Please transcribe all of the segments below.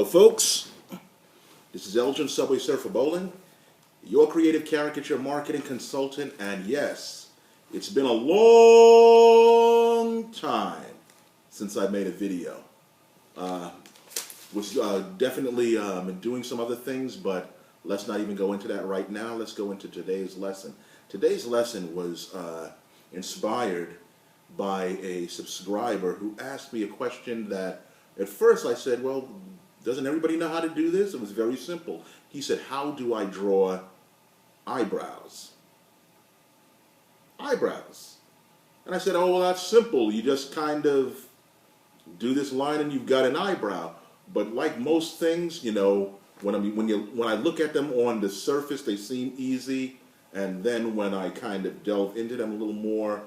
Hello folks, this is Elgin, Subway Surfer Bowling, your creative caricature marketing consultant, and yes, it's been a long time since I made a video. Was definitely doing some other things, but let's not even go into that right now. Let's go into today's lesson. Today's lesson was inspired by a subscriber who asked me a question that at first I said, well, doesn't everybody know how to do this? It was very simple. He said, how do I draw eyebrows? Eyebrows. And I said, oh, well, that's simple. You just kind of do this line and you've got an eyebrow. But like most things, you know, when I look at them on the surface, they seem easy. And then when I kind of delve into them a little more,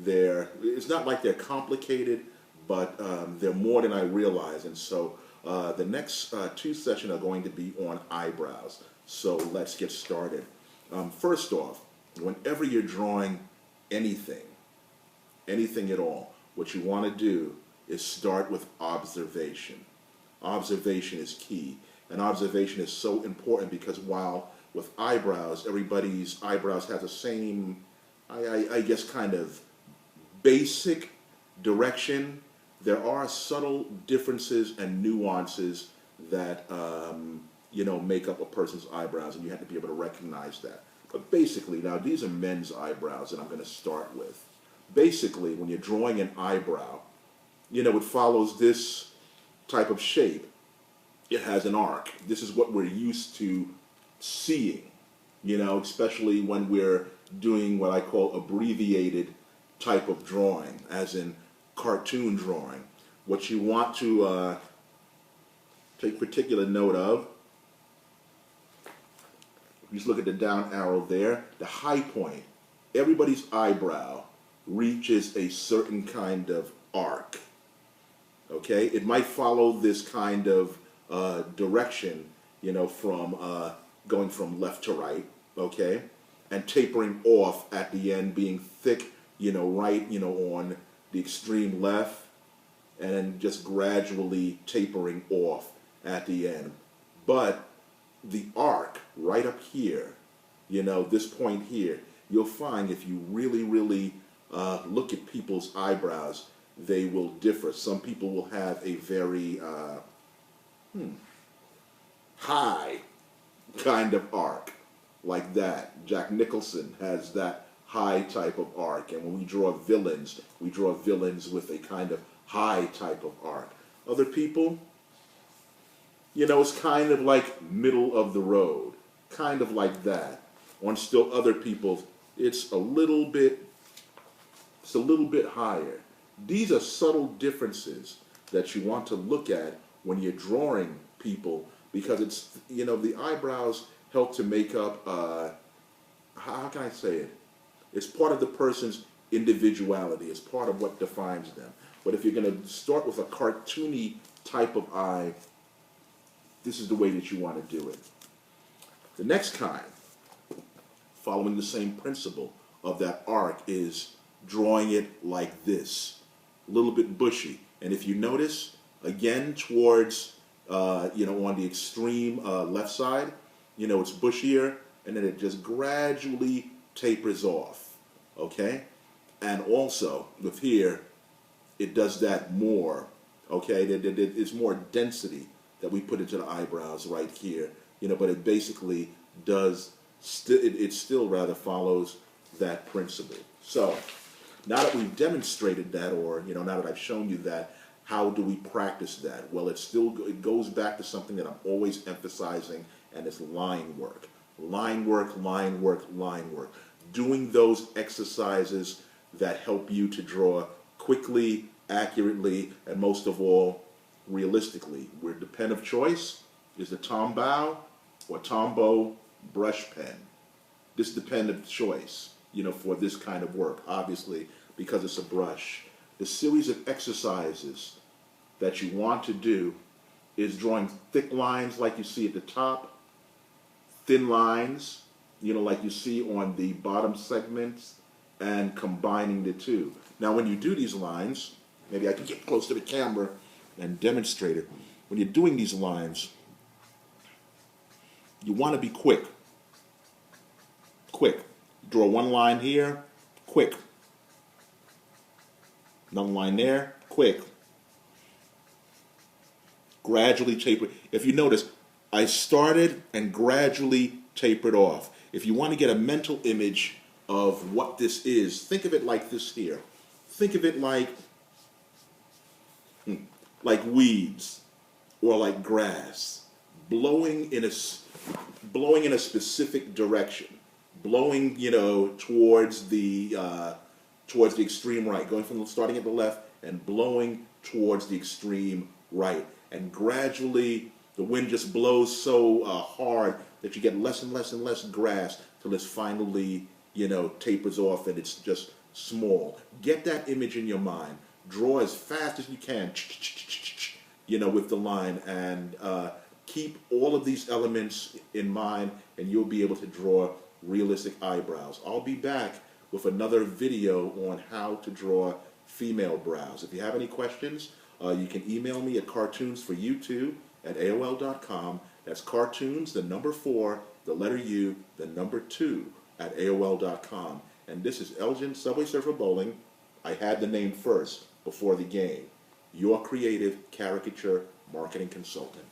it's not like they're complicated, but they're more than I realize. And so the next two sessions are going to be on eyebrows. So let's get started. First off, whenever you're drawing anything at all, what you want to do is start with observation. Observation is key. And observation is so important because while with eyebrows, everybody's eyebrows have the same, I guess, kind of basic direction, there are subtle differences and nuances that make up a person's eyebrows, and you have to be able to recognize that. But basically, now these are men's eyebrows that I'm going to start with. Basically, when you're drawing an eyebrow, it follows this type of shape. It has an arc. This is what we're used to seeing, especially when we're doing what I call abbreviated type of drawing, as in cartoon drawing. What you want to take particular note of, just look at the down arrow there, the high point. Everybody's eyebrow reaches a certain kind of arc. Okay, it might follow this kind of direction, from going from left to right, okay, and tapering off at the end, being thick, right, on the extreme left, and then just gradually tapering off at the end. But the arc right up here, this point here, you'll find if you really, really look at people's eyebrows, they will differ. Some people will have a very high kind of arc, like that. Jack Nicholson has that high type of arc, and when we draw villains with a kind of high type of arc. Other people, it's kind of like middle of the road, kind of like that. On still other people, it's a little bit higher. These are subtle differences that you want to look at when you're drawing people, because it's, the eyebrows help to make up, how can I say it? It's part of the person's individuality. It's part of what defines them. But if you're going to start with a cartoony type of eye, this is the way that you want to do it. The next kind, following the same principle of that arc, is drawing it like this, a little bit bushy. And if you notice, again, towards, on the extreme left side, it's bushier, and then it just gradually tapers off, okay? And also, with here, it does that more, okay? It's more density that we put into the eyebrows right here, but it basically does, it still rather follows that principle. So, now that we've demonstrated that, or, now that I've shown you that, how do we practice that? Well, it goes back to something that I'm always emphasizing, and it's line work. Line work, line work, line work. Doing those exercises that help you to draw quickly, accurately, and most of all, realistically. Where the pen of choice is the Tombow or Tombow brush pen. This is the pen of choice, for this kind of work, obviously, because it's a brush. The series of exercises that you want to do is drawing thick lines like you see at the top, thin lines, like you see on the bottom segments, and combining the two. Now, when you do these lines, maybe I can get close to the camera and demonstrate it. when you're doing these lines, you want to be quick. Quick. Draw one line here, quick. Another line there, quick. Gradually taper. If you notice, I started and gradually tapered off. If you want to get a mental image of what this is, think of it like this here. Think of it like weeds or like grass blowing in a specific direction, blowing towards the extreme right, going from starting at the left and blowing towards the extreme right, and gradually the wind just blows so hard that you get less and less and less grass till it's finally tapers off and it's just small. Get that image in your mind. Draw as fast as you can, with the line, and keep all of these elements in mind, and you'll be able to draw realistic eyebrows. I'll be back with another video on how to draw female brows. If you have any questions, you can email me at cartoonsforyou2@aol.com. That's cartoons, the number 4, the letter U, the number 2 at aol.com. And this is Elgin Subway Surfer Bowling. I had the name first before the game. Your creative caricature marketing consultant.